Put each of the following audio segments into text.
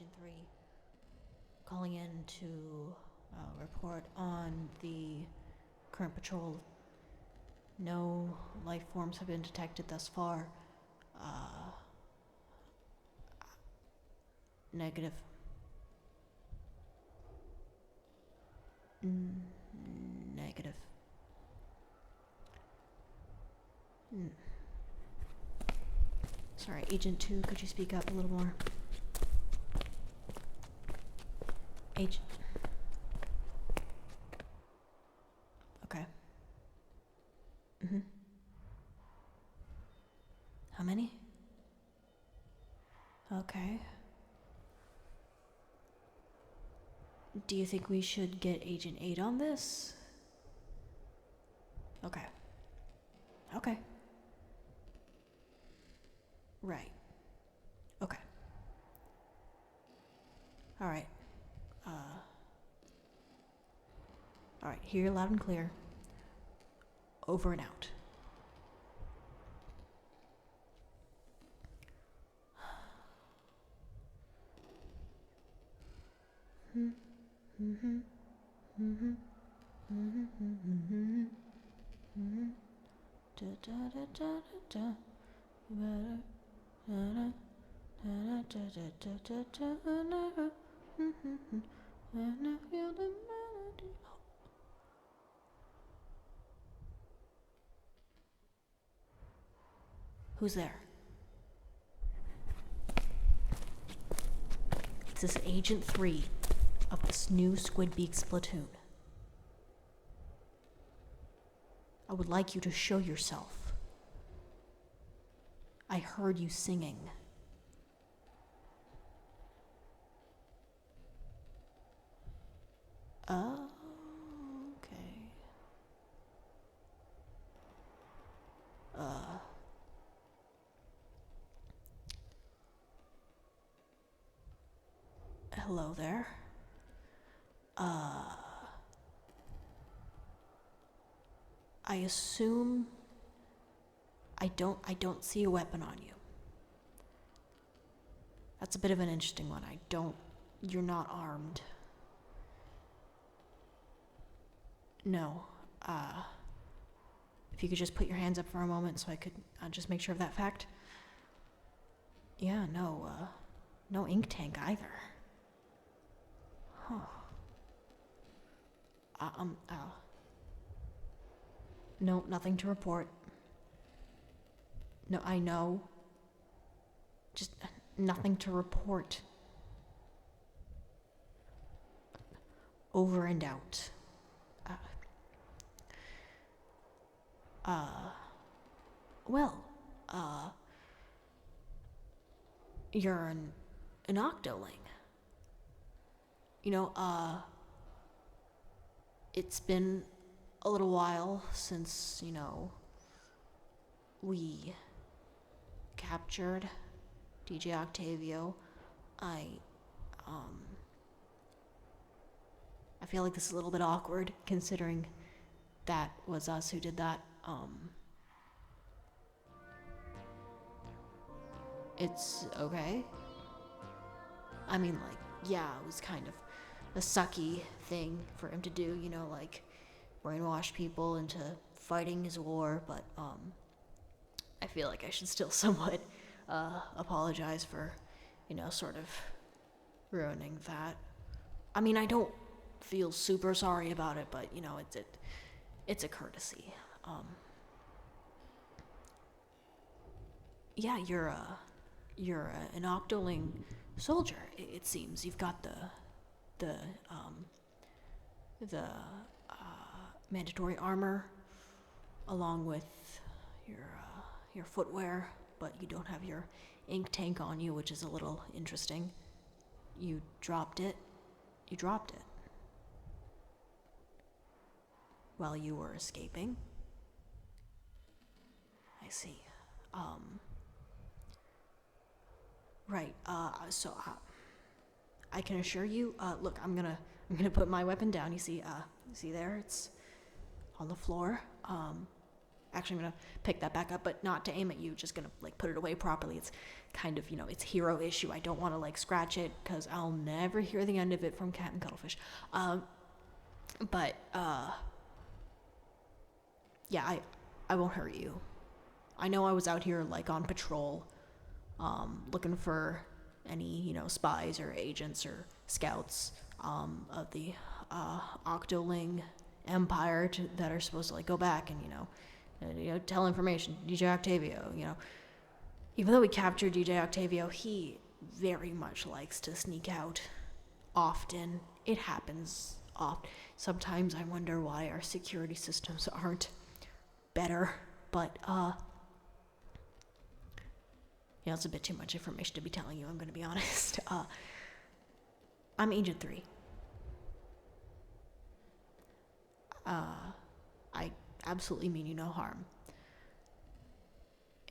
Agent 3, calling in to report on the current patrol. No life forms have been detected thus far. Negative. Negative. Sorry, Agent 2, could you speak up a little more? Agent. Okay. How many? Okay. Do you think we should get Agent 8 on this? Okay. Okay. Right. Okay. Alright. Alright, hear loud and clear. Over and out. Who's there? This is Agent 3 of this new Squidbeak Splatoon. I would like you to show yourself. I heard you singing. Oh, okay. Hello there. I assume I don't see a weapon on you. That's a bit of an interesting one. You're not armed. No. If you could just put your hands up for a moment so I could just make sure of that fact. Yeah, no ink tank either. Huh. No, nothing to report. No, I know. Just nothing to report. Over and out. You're an octoling. It's been a little while since, we captured DJ Octavio. I feel like this is a little bit awkward considering that was us who did that. It's okay. I mean, yeah, it was kind of a sucky thing for him to do, brainwash people into fighting his war, but I feel like I should still somewhat apologize for, sort of ruining that. I mean, I don't feel super sorry about it, but, it's a courtesy. Yeah, you're an octoling soldier, it seems. You've got the mandatory armor along with your footwear, but you don't have your ink tank on you, which is a little interesting. You dropped it while you were escaping. I see. Right, so I can assure you, look, I'm gonna put my weapon down. You see there, it's on the floor. Actually, I'm gonna pick that back up, but not to aim at you, just gonna like put it away properly. It's kind of, it's hero issue. I don't want to like scratch it because I'll never hear the end of it from Cat and Cuttlefish. But yeah, I won't hurt you. I know I was out here like on patrol, looking for any, spies or agents or scouts of the Octoling Empire that are supposed to like go back and tell information. DJ Octavio, even though we captured DJ Octavio, he very much likes to sneak out often. It happens often. Sometimes I wonder why our security systems aren't better, but it's a bit too much information to be telling you, I'm going to be honest. I'm Agent 3. I absolutely mean you no harm.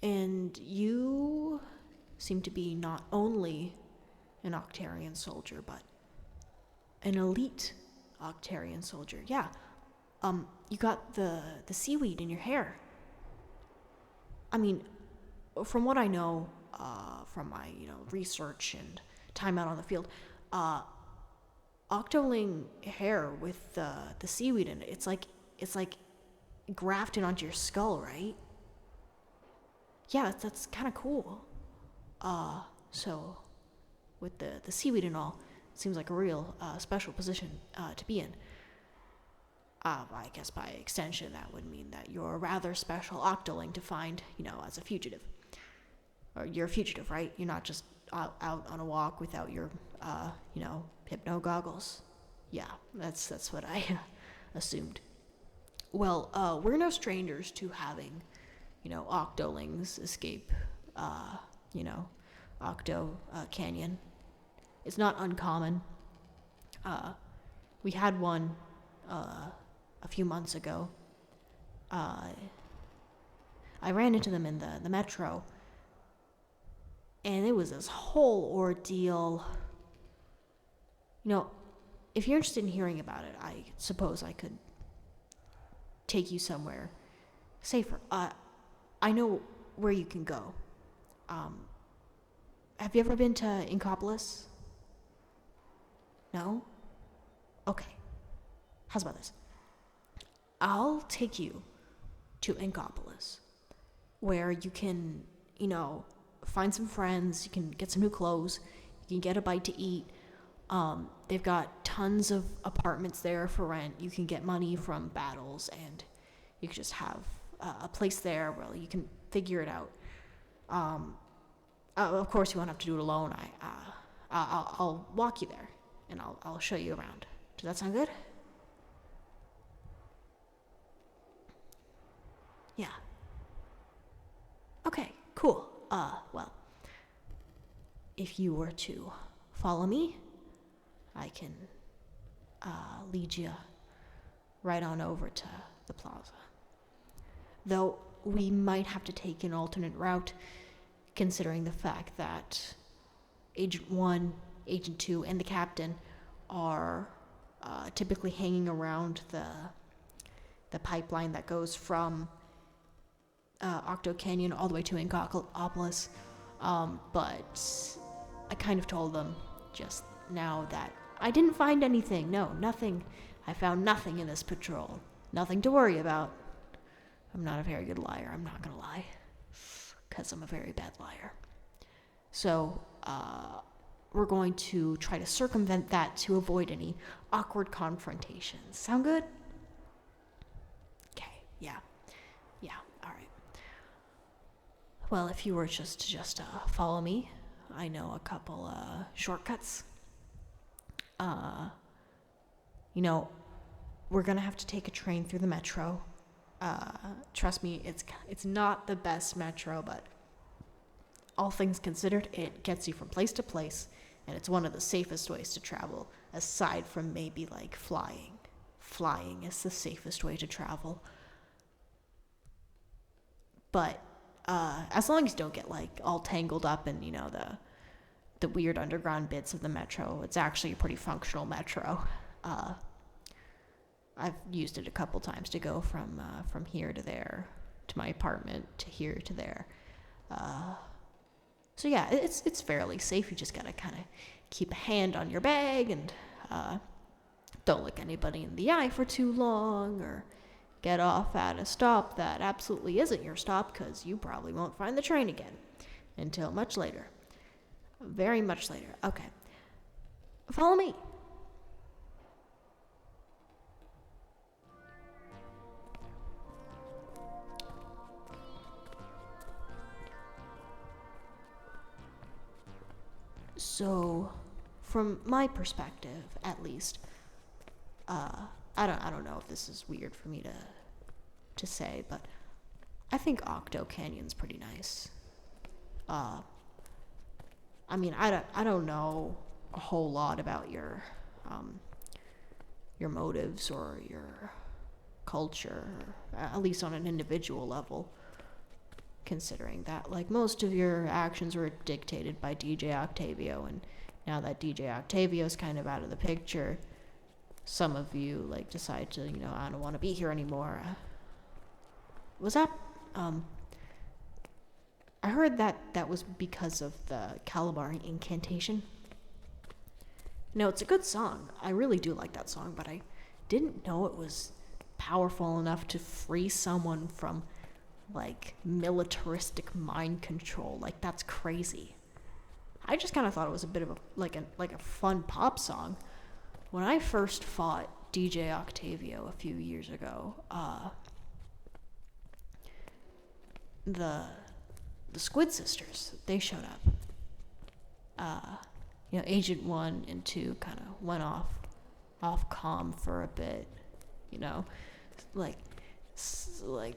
And you seem to be not only an Octarian soldier, but an elite Octarian soldier. Yeah. You got the seaweed in your hair. I mean, from what I know, from my, research and time out on the field, Octoling hair with the seaweed in it, it's like grafted onto your skull, right? Yeah, that's kind of cool. So with the seaweed and all, it seems like a real special position to be in. I guess by extension, that would mean that you're a rather special Octoling to find, as a fugitive. Or you're a fugitive, right? You're not just out on a walk without your, hypno goggles. Yeah, that's what I assumed. Well, we're no strangers to having, Octolings escape, Octo Canyon. It's not uncommon. We had one a few months ago. I ran into them in the metro, and it was this whole ordeal. If you're interested in hearing about it, I suppose I could take you somewhere safer. I know where you can go. Have you ever been to Inkopolis? No? Okay. How's about this? I'll take you to Inkopolis, where you can, find some friends, you can get some new clothes, you can get a bite to eat. They've got tons of apartments there for rent. You can get money from battles, and you can just have a place there where you can figure it out. Of course, you won't have to do it alone. I'll walk you there, and I'll show you around. Does that sound good? Yeah. Okay, cool. Well, if you were to follow me, I can lead you right on over to the plaza. Though we might have to take an alternate route, considering the fact that Agent 1, Agent 2, and the captain are typically hanging around the pipeline that goes from Octo Canyon all the way to Inkopolis. But I kind of told them just now that I didn't find anything. No, nothing. I found nothing in this patrol. Nothing to worry about. I'm not a very good liar, I'm not gonna lie. Because I'm a very bad liar. So, we're going to try to circumvent that to avoid any awkward confrontations. Sound good? Okay, yeah, alright. Well, if you were just to follow me, I know a couple shortcuts. We're gonna have to take a train through the metro. Trust me, it's not the best metro, but all things considered, it gets you from place to place, and it's one of the safest ways to travel, aside from maybe like flying. Flying is the safest way to travel. But as long as you don't get like all tangled up in the weird underground bits of the metro, it's actually a pretty functional metro. I've used it a couple times to go from here to there to my apartment, to here, to there. So yeah, it's fairly safe. You just gotta kind of keep a hand on your bag and don't look anybody in the eye for too long, or get off at a stop that absolutely isn't your stop, because you probably won't find the train again until much later. Very much later. Okay. Follow me. So, from my perspective, at least, I don't know if this is weird for me to say, but I think Octo Canyon's pretty nice. I mean, I don't know a whole lot about your motives or your culture, at least on an individual level, considering that, like, most of your actions were dictated by DJ Octavio, and now that DJ Octavio's kind of out of the picture, some of you, like, decide to, I don't want to be here anymore. Was that, I heard that was because of the Calamari Inkcantation. No, it's a good song. I really do like that song, but I didn't know it was powerful enough to free someone from, like, militaristic mind control. Like, that's crazy. I just kind of thought it was a bit of a fun pop song. When I first fought DJ Octavio a few years ago, the Squid Sisters, they showed up. Agent 1 and 2 kind of went off comm for a bit,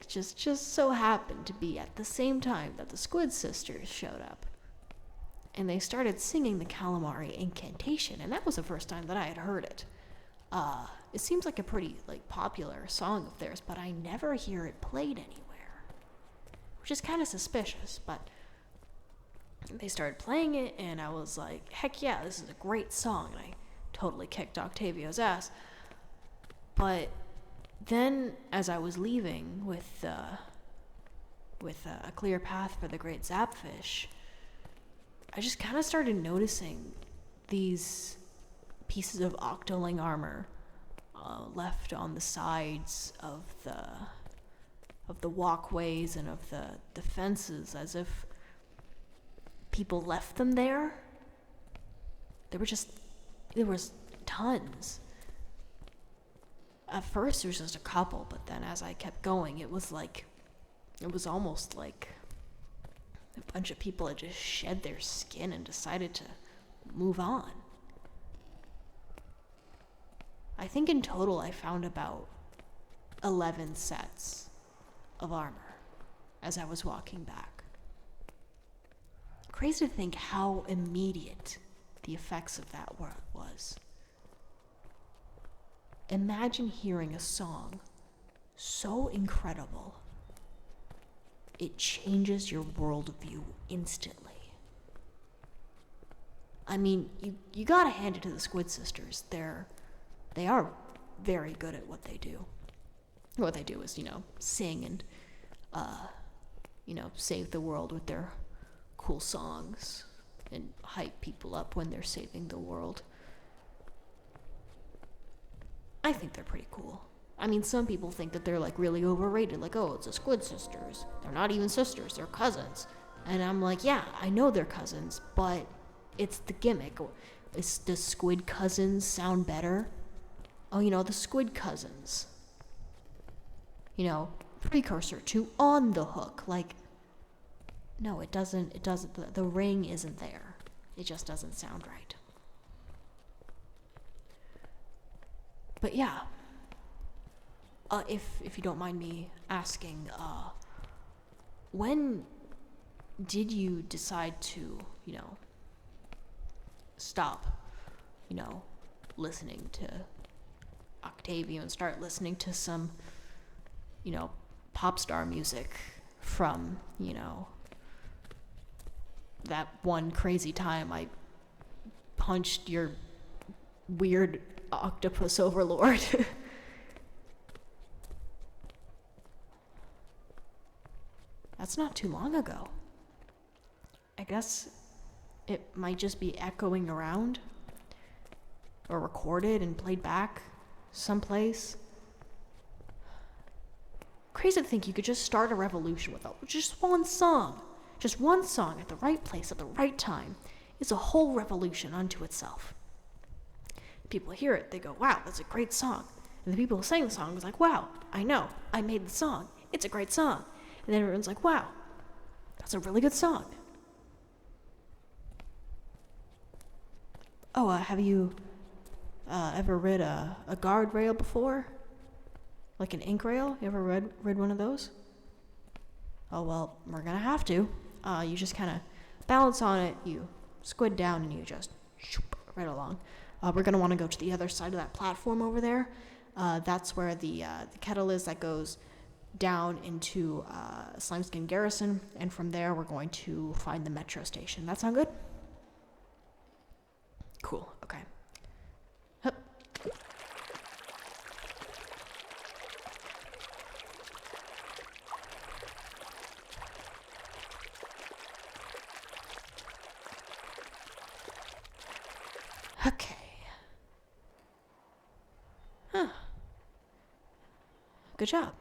just so happened to be at the same time that the Squid Sisters showed up. And they started singing the Calamari Inkcantation, and that was the first time that I had heard it. It seems like a pretty, popular song of theirs, but I never hear it played anywhere, which is kind of suspicious. But they started playing it, and I was like, heck yeah, this is a great song, and I totally kicked Octavio's ass. But then, as I was leaving with a clear path for the Great Zapfish, I just kind of started noticing these pieces of octoling armor left on the sides of the walkways and of the fences, as if people left them there. There was tons. At first there was just a couple, but then as I kept going, it was almost like a bunch of people had just shed their skin and decided to move on. I think in total I found about 11 sets of armor as I was walking back. Crazy to think how immediate the effects of that was. Imagine hearing a song so incredible it changes your worldview instantly. I mean, you gotta hand it to the Squid Sisters. They are very good at what they do. What they do is, sing and, save the world with their cool songs and hype people up when they're saving the world. I think they're pretty cool. I mean, some people think that they're, really overrated. Like, oh, it's the Squid Sisters. They're not even sisters. They're cousins. And I'm like, yeah, I know they're cousins, but it's the gimmick. Does Squid Cousins sound better? Oh, the Squid Cousins. Precursor to On the Hook. No, it doesn't. The ring isn't there. It just doesn't sound right. But yeah. If you don't mind me asking, when did you decide to, stop, listening to Octavio and start listening to some, pop star music from, that one crazy time I punched your weird octopus overlord? That's not too long ago. I guess it might just be echoing around or recorded and played back someplace. Crazy to think you could just start a revolution with just one song. Just one song at the right place at the right time is a whole revolution unto itself. People hear it, they go, wow, that's a great song. And the people who sang the song was like, wow, I know, I made the song. It's a great song. And then everyone's like, wow, that's a really good song. Oh, have you ever read a guardrail before? Like an ink rail? You ever read one of those? Oh, well, we're gonna have to. You just kind of balance on it, you squid down, and you just shoop right along. We're gonna want to go to the other side of that platform over there. That's where the kettle is that goes down into Slimeskin Garrison, and from there we're going to find the metro station. That sound good? Cool, okay. Hup. Okay. Huh. Good job.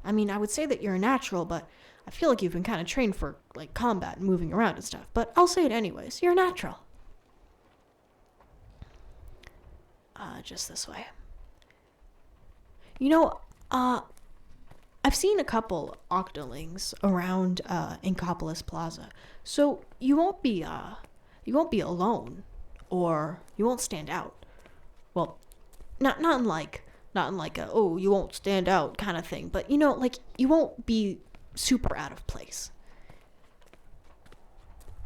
I mean, I would say that you're a natural, but I feel like you've been kind of trained for, like, combat and moving around and stuff. But I'll say it anyways. You're a natural. Just this way. You know, I've seen a couple octolings around Inkopolis Plaza, so you won't be alone, or you won't stand out. Well, not in like a, oh, you won't stand out kind of thing, but, you know, like, you won't be super out of place.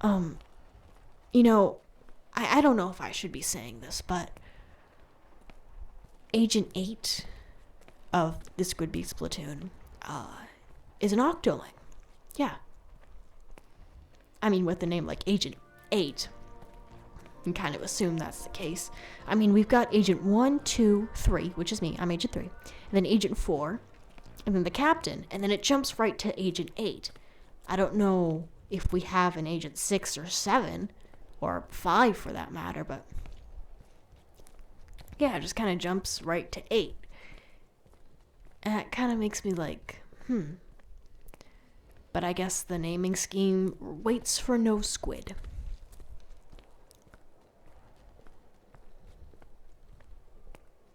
You know, I don't know if I should be saying this, but Agent 8 of the Squidbeak Splatoon is an octoling. Yeah. I mean, with the name like Agent 8, you can kind of assume that's the case. I mean, we've got Agent 1, 2, 3, which is me. I'm Agent 3. And then Agent 4, and then the Captain, and then it jumps right to Agent 8. I don't know if we have an Agent 6 or 7, or 5 for that matter, but yeah, it just kind of jumps right to 8. And that kind of makes me like, But I guess the naming scheme waits for no squid.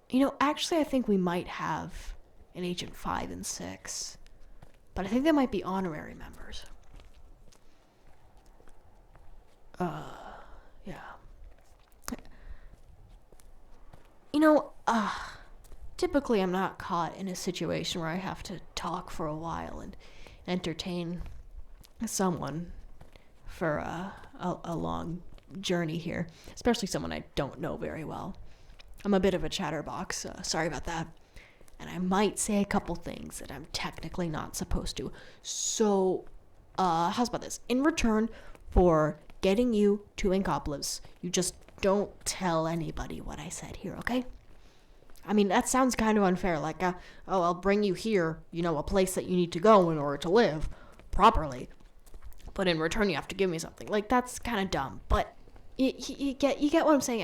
You know, actually, I think we might have an Agent 5 and 6. But I think they might be honorary members. Yeah. You know, typically I'm not caught in a situation where I have to talk for a while and entertain someone for a long journey here, especially someone I don't know very well. I'm a bit of a chatterbox, sorry about that. And I might say a couple things that I'm technically not supposed to. So, how's about this? In return for getting you to Inkopolis, you just don't tell anybody what I said here, okay? I mean, that sounds kind of unfair, like, I'll bring you here, you know, a place that you need to go in order to live properly. But in return, you have to give me something. Like, that's kind of dumb, but you get what I'm saying.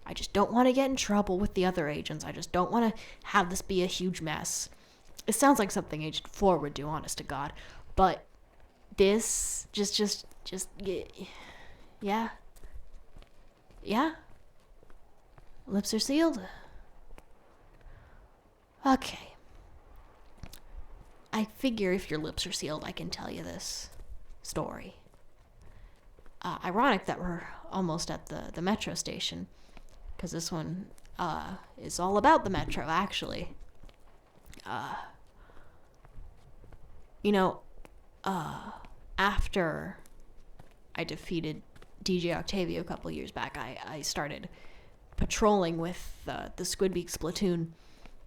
I just don't want to get in trouble with the other agents. I just don't want to have this be a huge mess. It sounds like something Agent 4 would do, honest to God. But this, yeah. Lips are sealed. Okay. I figure if your lips are sealed, I can tell you this story. Ironic that we're almost at the metro station, because this one is all about the metro, actually. You know, after I defeated DJ Octavio a couple years back, I started patrolling with the Squidbeak Splatoon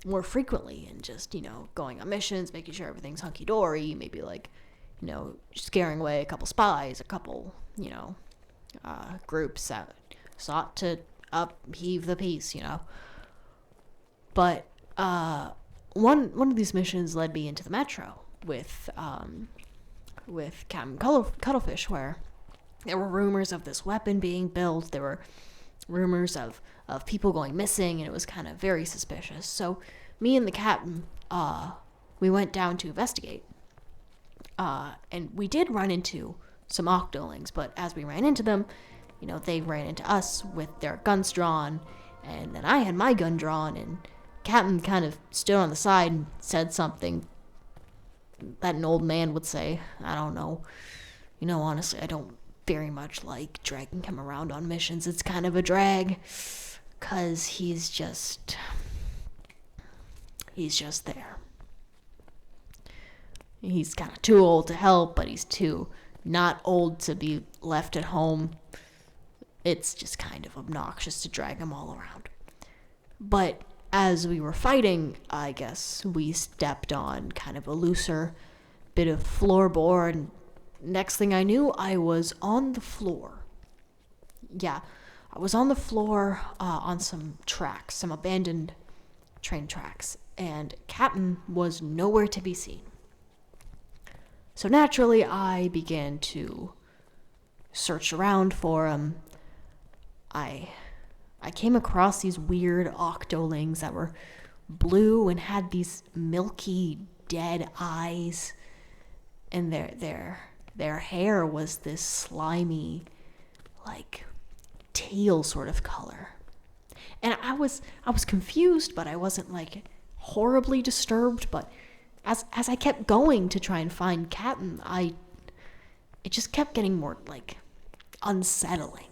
more frequently and just, you know, going on missions, making sure everything's hunky-dory, maybe, like, you know, scaring away a couple spies, a couple, you know, groups that sought to upheave the peace, you know. But one of these missions led me into the metro, with Captain Cuttlefish, where there were rumors of this weapon being built. There were rumors of people going missing, and it was kind of very suspicious. So me and the captain, we went down to investigate. And we did run into some octolings, but as we ran into them, they ran into us with their guns drawn, and then I had my gun drawn, and Captain kind of stood on the side and said something that an old man would say. I don't know. Honestly, I don't very much like dragging him around on missions. It's kind of a drag, 'cause he's just there. He's kind of too old to help, but he's too not old to be left at home. It's just kind of obnoxious to drag him all around. But as we were fighting, I guess we stepped on kind of a looser bit of floorboard, and next thing I knew, I was on the floor. Yeah, I was on the floor on some tracks, some abandoned train tracks, and Captain was nowhere to be seen. So naturally, I began to search around for him. I came across these weird octolings that were blue and had these milky, dead eyes, and their hair was this slimy, like teal sort of color. And I was confused, but I wasn't like horribly disturbed. But as I kept going to try and find Captain, it just kept getting more like unsettling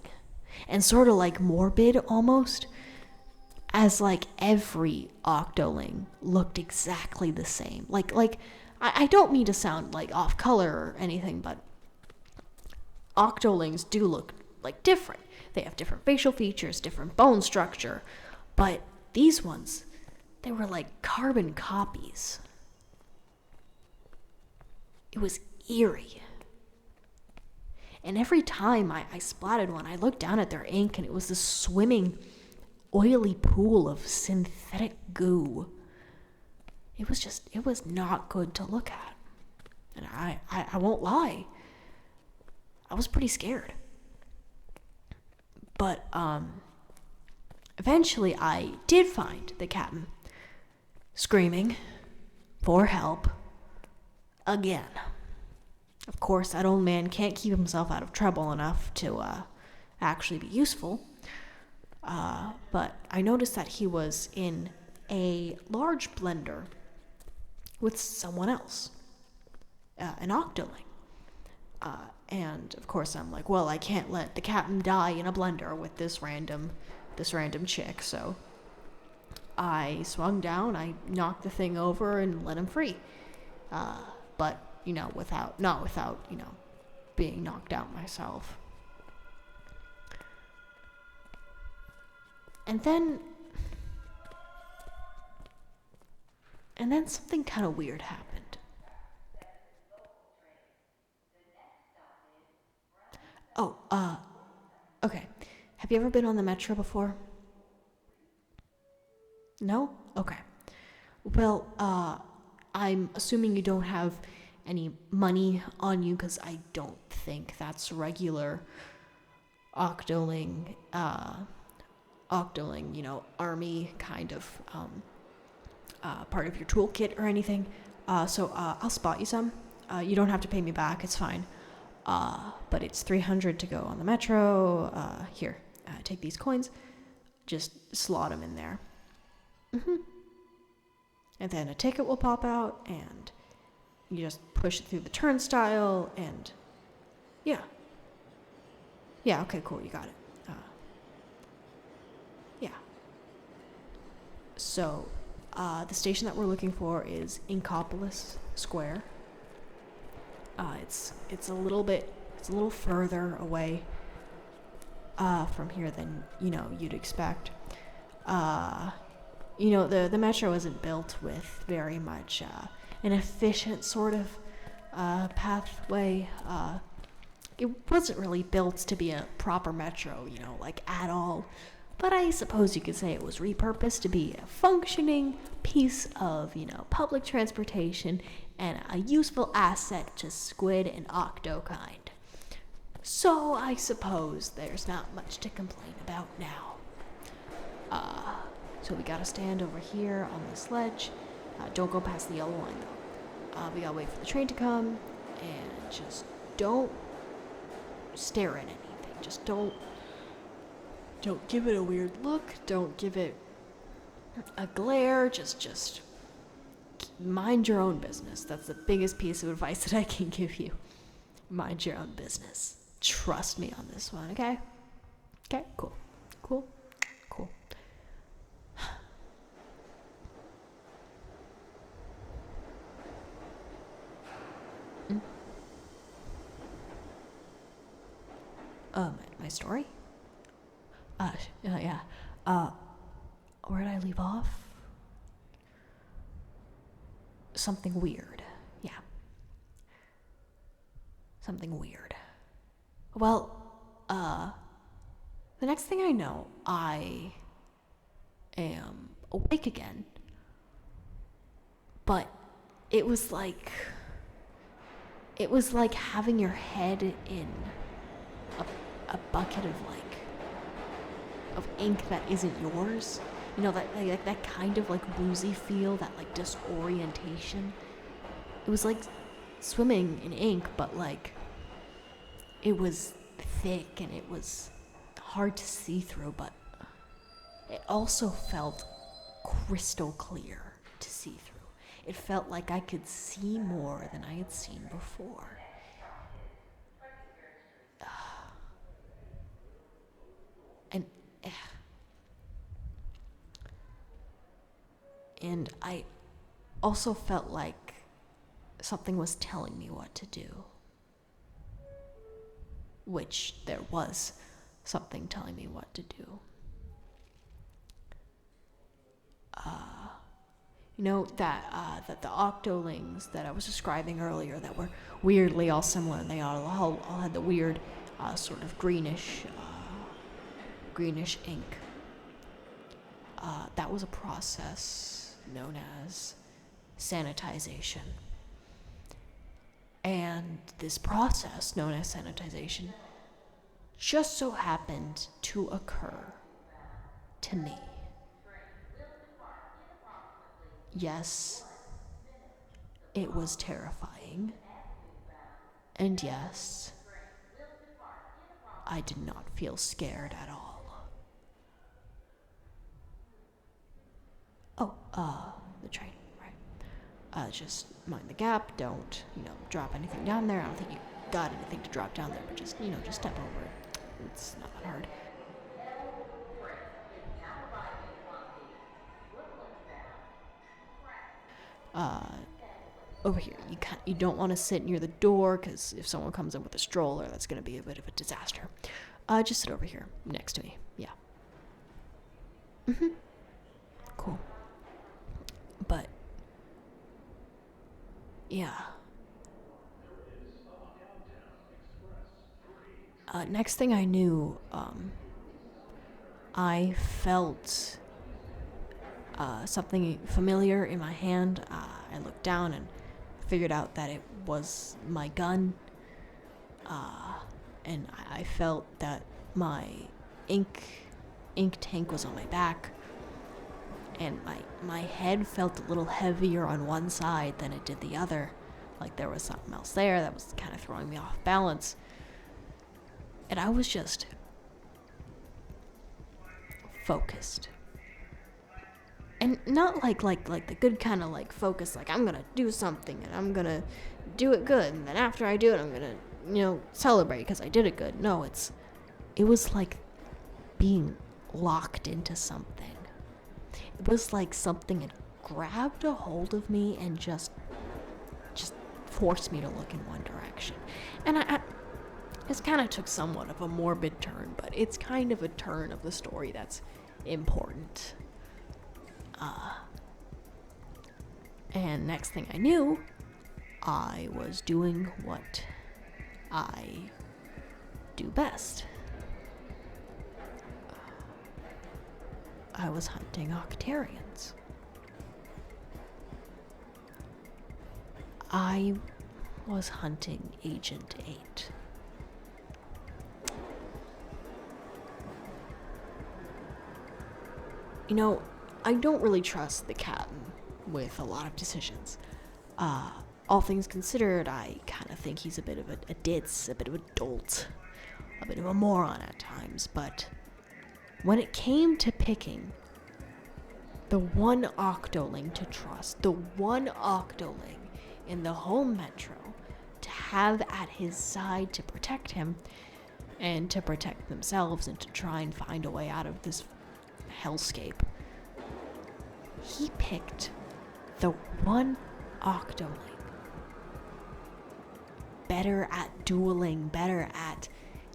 and sort of like morbid almost, as like every octoling looked exactly the same. Like I don't mean to sound like off color or anything, but octolings do look like different. They have different facial features, different bone structure, but these ones, they were like carbon copies. It was eerie. And every time I splatted one, I looked down at their ink, and it was this swimming, oily pool of synthetic goo. It was not good to look at. And I won't lie, I was pretty scared. But eventually I did find the captain screaming for help again. Of course, that old man can't keep himself out of trouble enough to actually be useful. But I noticed that he was in a large blender with someone else, an octoling. And of course, I'm like, well, I can't let the captain die in a blender with this random chick. So I swung down, I knocked the thing over, and let him free. But not without being knocked out myself. And then something kind of weird happened. Okay. Have you ever been on the metro before? No? Okay. Well, I'm assuming you don't have any money on you, because I don't think that's regular octoling, army kind of part of your toolkit or anything. So I'll spot you some. You don't have to pay me back, it's fine. But it's 300 to go on the metro. Here, take these coins. Just slot them in there. And then a ticket will pop out, and you just push it through the turnstile, and yeah, okay, cool, you got it. Yeah. So, the station that we're looking for is Inkopolis Square. It's a little further away from here than you'd expect. The metro isn't built with very much an efficient sort of pathway. It wasn't really built to be a proper metro, like at all. but I suppose you could say it was repurposed to be a functioning piece of, public transportation and a useful asset to Squid and Octo kind. So I suppose there's not much to complain about now. So we gotta stand over here on this ledge. Don't go past the yellow line though. We gotta wait for the train to come, and just don't stare at anything. Just don't give it a weird look. Don't give it a glare. Just mind your own business. That's the biggest piece of advice that I can give you. Mind your own business. Trust me on this one, okay? Okay, cool. My story? Yeah. Where did I leave off? Something weird. Yeah. Something weird. Well, the next thing I know, I am awake again. But it was like having your head in a bucket of ink that isn't yours. That kind of woozy feel, that disorientation. It was like swimming in ink, but it was thick and it was hard to see through, but it also felt crystal clear to see through. It felt like I could see more than I had seen before. And I also felt like something was telling me what to do. Which there was something telling me what to do. That the octolings that I was describing earlier that were weirdly all similar, and they all had the weird sort of greenish ink. That was a process known as sanitization. And this process, known as sanitization, just so happened to occur to me. Yes, it was terrifying. And yes, I did not feel scared at all. The train, right. Just mind the gap, don't, drop anything down there. I don't think you got anything to drop down there, but just step over it. It's not that hard. Over here, you don't want to sit near the door, because if someone comes in with a stroller, that's going to be a bit of a disaster. Just sit over here, next to me, yeah. Cool. But, yeah. Next thing I knew, I felt something familiar in my hand. I looked down and figured out that it was my gun. And I felt that my ink tank was on my back. And my head felt a little heavier on one side than it did the other. Like there was something else there that was kind of throwing me off balance. And I was just focused. And not like the good kind of focus, I'm gonna do something and I'm gonna do it good, and then after I do it I'm gonna, celebrate because I did it good. No, it was like being locked into something. It was like something had grabbed a hold of me and just forced me to look in one direction. And I this kind of took somewhat of a morbid turn, but it's kind of a turn of the story that's important. And next thing I knew, I was doing what I do best. I was hunting Octarians. I was hunting Agent 8. You know, I don't really trust the captain with a lot of decisions. All things considered, I kind of think he's a bit of a ditz, a bit of a dolt, a bit of a moron at times, but when it came to picking the one Octoling to trust, the one Octoling in the home metro to have at his side to protect him and to protect themselves and to try and find a way out of this hellscape, he picked the one Octoling. Better at dueling, better at,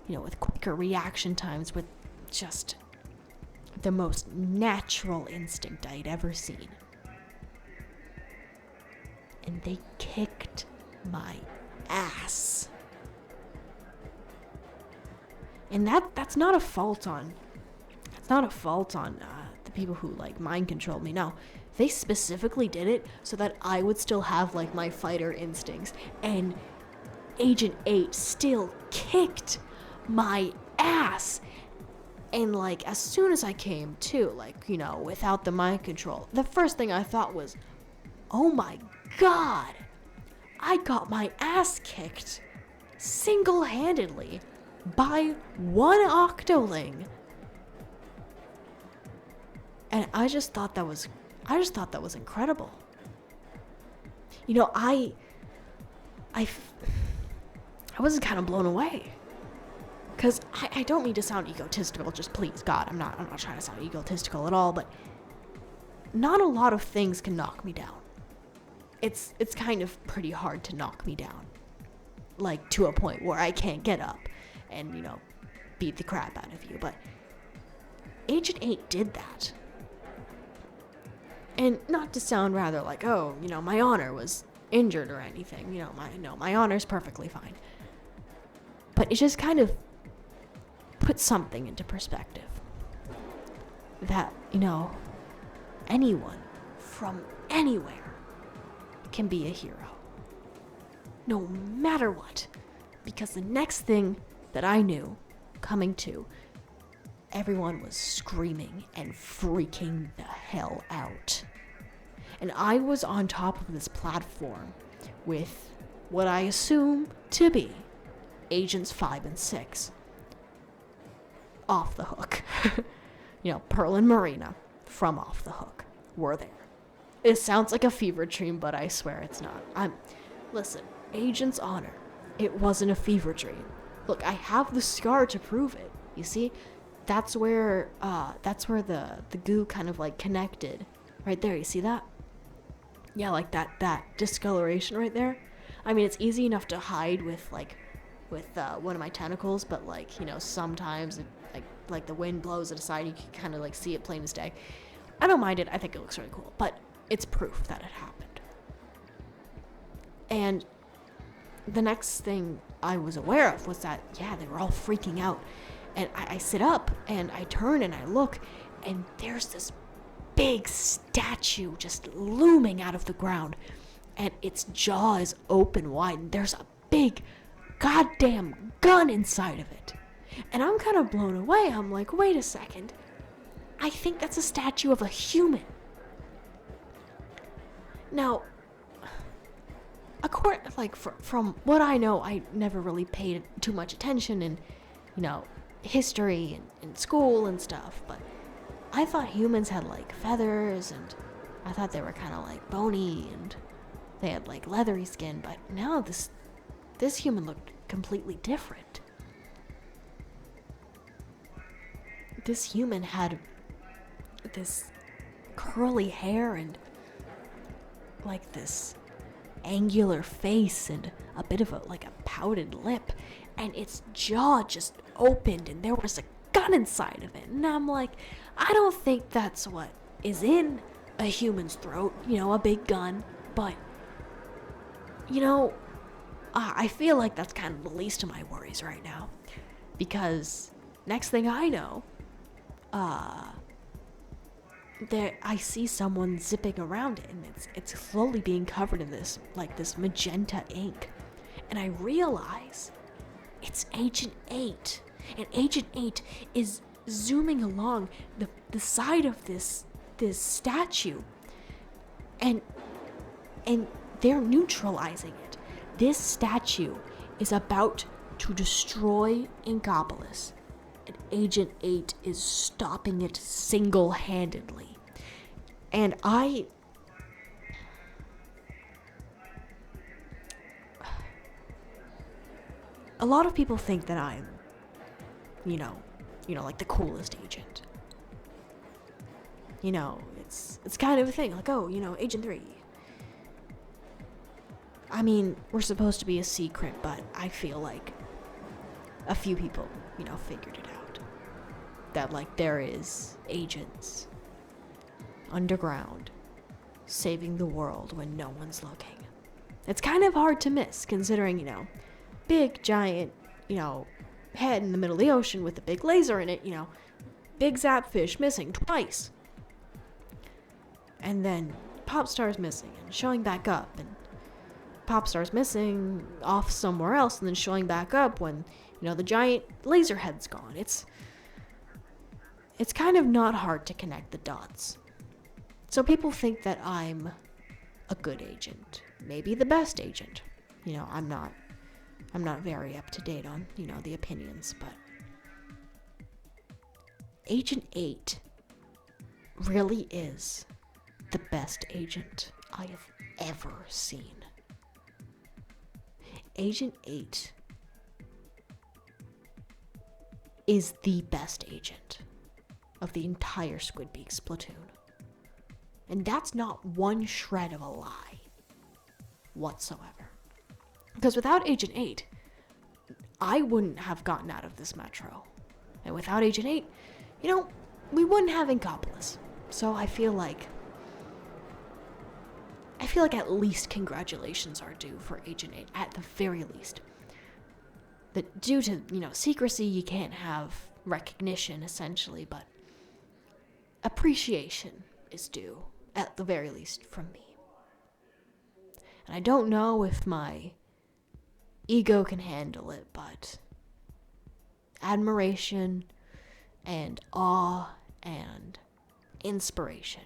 with quicker reaction times, with just the most natural instinct I'd ever seen. And they kicked my ass. And that's not a fault on the people who mind controlled me. No, they specifically did it so that I would still have my fighter instincts, and Agent 8 still kicked my ass. And as soon as I came to, without the mind control, the first thing I thought was, oh my god, I got my ass kicked single-handedly by one Octoling. And I just thought that was incredible. I was kind of blown away. Because I don't mean to sound egotistical, just please, God, I'm not trying to sound egotistical at all, but not a lot of things can knock me down. It's kind of pretty hard to knock me down. To a point where I can't get up and, beat the crap out of you. But Agent 8 did that. And not to sound rather my honor was injured or anything. My honor's perfectly fine. But it just kind of put something into perspective. That, anyone from anywhere can be a hero. No matter what. Because the next thing that I knew coming to, everyone was screaming and freaking the hell out. And I was on top of this platform with what I assume to be Agents 5 and 6. Off the hook. Pearl and Marina from Off the Hook were there. It sounds like a fever dream, but I swear it's not. Listen, Agent's honor. It wasn't a fever dream. Look, I have the scar to prove it. You see? That's where the goo kind of connected. Right there, you see that? Yeah, that discoloration right there. I mean, it's easy enough to hide with one of my tentacles, but sometimes the wind blows it aside, you can kind of see it plain as day. I don't mind it. I think it looks really cool, but it's proof that it happened. And the next thing I was aware of was that, they were all freaking out. And I sit up and I turn and I look, and there's this big statue just looming out of the ground, and its jaw is open wide, and there's a big goddamn gun inside of it. And I'm kind of blown away. I'm like, wait a second. I think that's a statue of a human. Now, from what I know, I never really paid too much attention in, history and in school and stuff, but I thought humans had feathers, and I thought they were kind of bony, and they had leathery skin, but now this human looked completely different. This human had this curly hair and this angular face and a bit of a pouted lip, and its jaw just opened and there was a gun inside of it. And I'm like, I don't think that's what is in a human's throat, a big gun, but I feel like that's kind of the least of my worries right now, because next thing I know, there I see someone zipping around it, and it's slowly being covered in this magenta ink, and I realize it's Agent 8, and Agent 8 is zooming along the side of this statue, and they're neutralizing it. This statue is about to destroy Inkopolis, and Agent 8 is stopping it single-handedly. And a lot of people think that I'm, like the coolest agent. It's kind of a thing, like, oh, Agent 3. I mean, we're supposed to be a secret, but I feel like a few people, figured it out. That, like, there is agents underground saving the world when no one's looking. It's kind of hard to miss, considering, big, giant, head in the middle of the ocean with a big laser in it, big zapfish missing twice. And then Popstar's missing and showing back up, and Popstar's missing off somewhere else and then showing back up when, the giant laser head's gone. It's kind of not hard to connect the dots. So people think that I'm a good agent, maybe the best agent. I'm not very up to date on, the opinions, but Agent 8 really is the best agent I have ever seen. Agent 8 is the best agent of the entire Squidbeak Splatoon. And that's not one shred of a lie whatsoever. Because without Agent 8, I wouldn't have gotten out of this metro. And without Agent 8, we wouldn't have Inkopolis. So I feel like at least congratulations are due for Agent 8, at the very least. That due to, secrecy, you can't have recognition, essentially, but appreciation is due, at the very least, from me. And I don't know if my ego can handle it, but admiration and awe and inspiration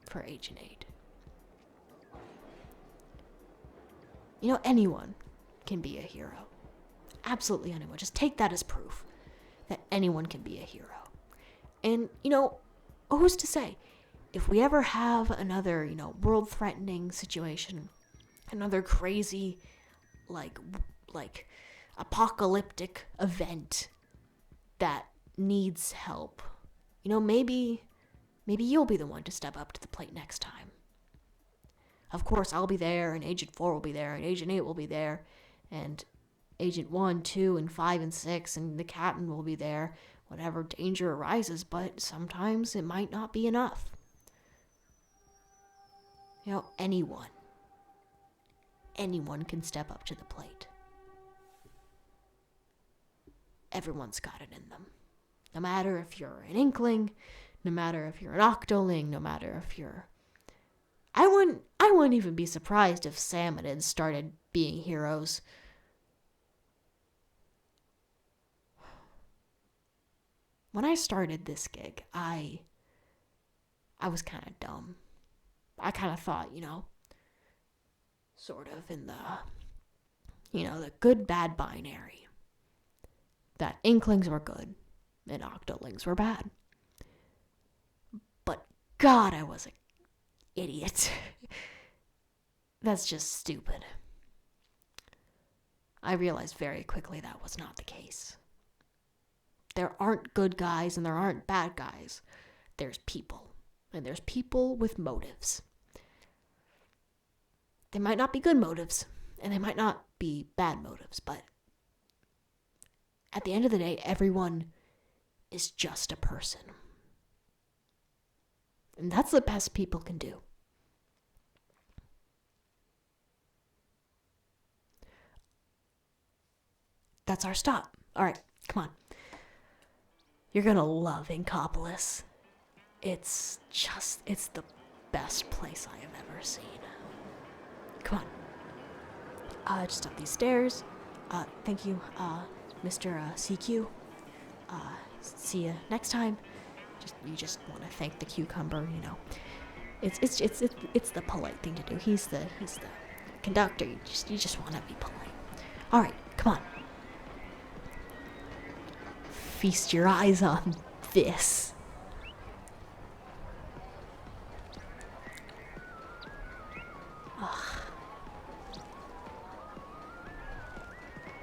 for Agent 8. Anyone can be a hero. Absolutely anyone. Just take that as proof that anyone can be a hero. And, who's to say? If we ever have another, world-threatening situation, another crazy, like apocalyptic event that needs help, maybe you'll be the one to step up to the plate next time. Of course, I'll be there, and Agent 4 will be there, and Agent 8 will be there, and Agent 1, 2, and 5, and 6, and the captain will be there, whatever danger arises, but sometimes it might not be enough. Anyone can step up to the plate. Everyone's got it in them. No matter if you're an Inkling, no matter if you're an Octoling, no matter if you're... I wouldn't even be surprised if Salmonids started being heroes. When I started this gig, I was kind of dumb. I kind of thought, sort of in the good-bad binary, that Inklings were good and Octolings were bad. But God, I was an idiot. That's just stupid. I realized very quickly that was not the case. There aren't good guys and there aren't bad guys. There's people. And there's people with motives. They might not be good motives, and they might not be bad motives, but at the end of the day, everyone is just a person. And that's the best people can do. That's our stop. All right, come on. You're gonna love Inkopolis. it's the best place I have ever seen. Come on. Just up these stairs. Thank you, Mr. CQ. See you next time. You just want to thank the cucumber, you know. It's the polite thing to do. He's the conductor. You just want to be polite. All right, come on. Feast your eyes on this.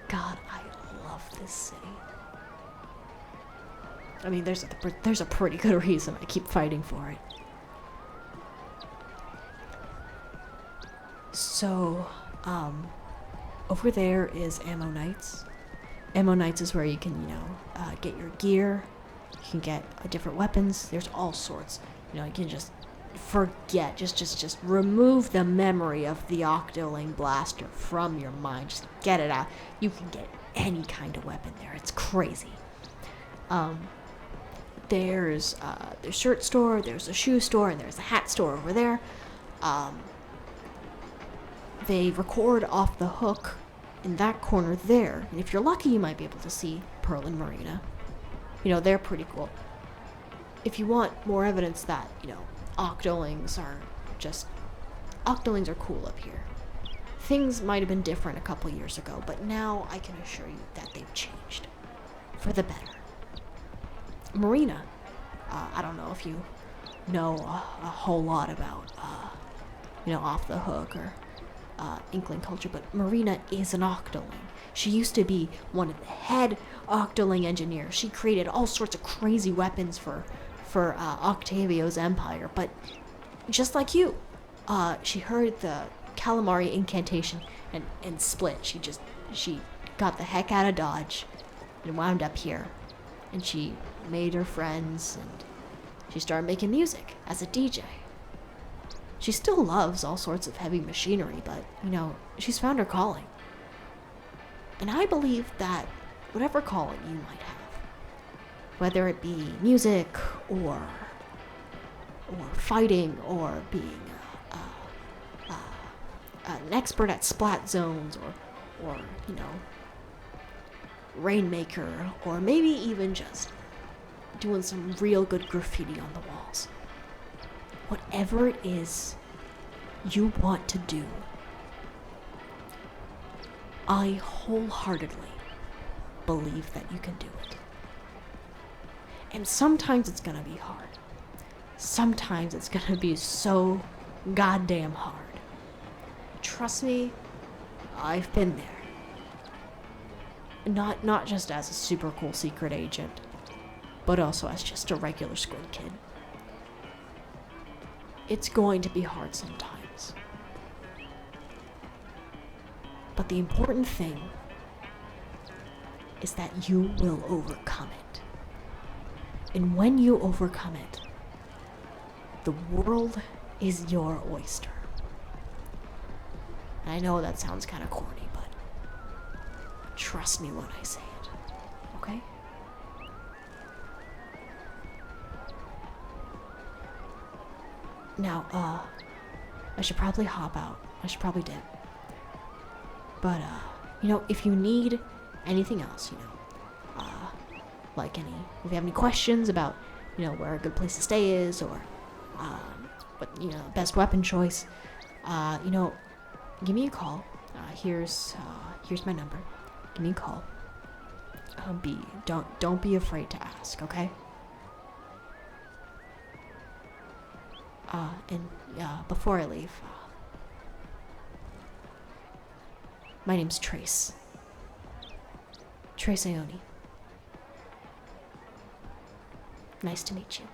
God, I love this city. I mean, there's a pretty good reason I keep fighting for it. So, over there is Ammo Nights. Ammo Nights is where you can, get your gear. You can get different weapons. There's all sorts. You can just forget, just remove the memory of the Octoling blaster from your mind. Just get it out. You can get any kind of weapon there. It's crazy. There's the shirt store, there's a shoe store, and there's a hat store over there. They record off the hook in that corner there. And if you're lucky, you might be able to see Pearl and Marina. They're pretty cool. If you want more evidence that, Octolings are cool up here. Things might have been different a couple years ago, but now I can assure you that they've changed. For the better. Marina, I don't know if you know a whole lot about, Off the Hook or Inkling culture, but Marina is an Octoling. She used to be one of the head Octoling engineers. She created all sorts of crazy weapons for Octavio's empire, but just like you, she heard the Calamari Inkcantation and split. She got the heck out of Dodge and wound up here, and she made her friends, and she started making music as a DJ. She still loves all sorts of heavy machinery, but, she's found her calling. And I believe that whatever calling you might have, whether it be music or fighting or being an expert at splat zones or rainmaker, or maybe even just doing some real good graffiti on the walls. Whatever it is you want to do, I wholeheartedly believe that you can do it. And sometimes it's gonna be hard. Sometimes it's gonna be so goddamn hard. Trust me, I've been there. Not just as a super cool secret agent, but also as just a regular squid kid. It's going to be hard sometimes. But the important thing is that you will overcome it. And when you overcome it, the world is your oyster. And I know that sounds kind of corny, but trust me when I say it, okay? Now, I should probably hop out. I should probably dip. But, if you need anything else, if you have any questions about, where a good place to stay is, or, what, best weapon choice, give me a call. Here's my number. Give me a call. Don't be afraid to ask, okay? Before I leave, my name's Trace. Trace Ioni. Nice to meet you.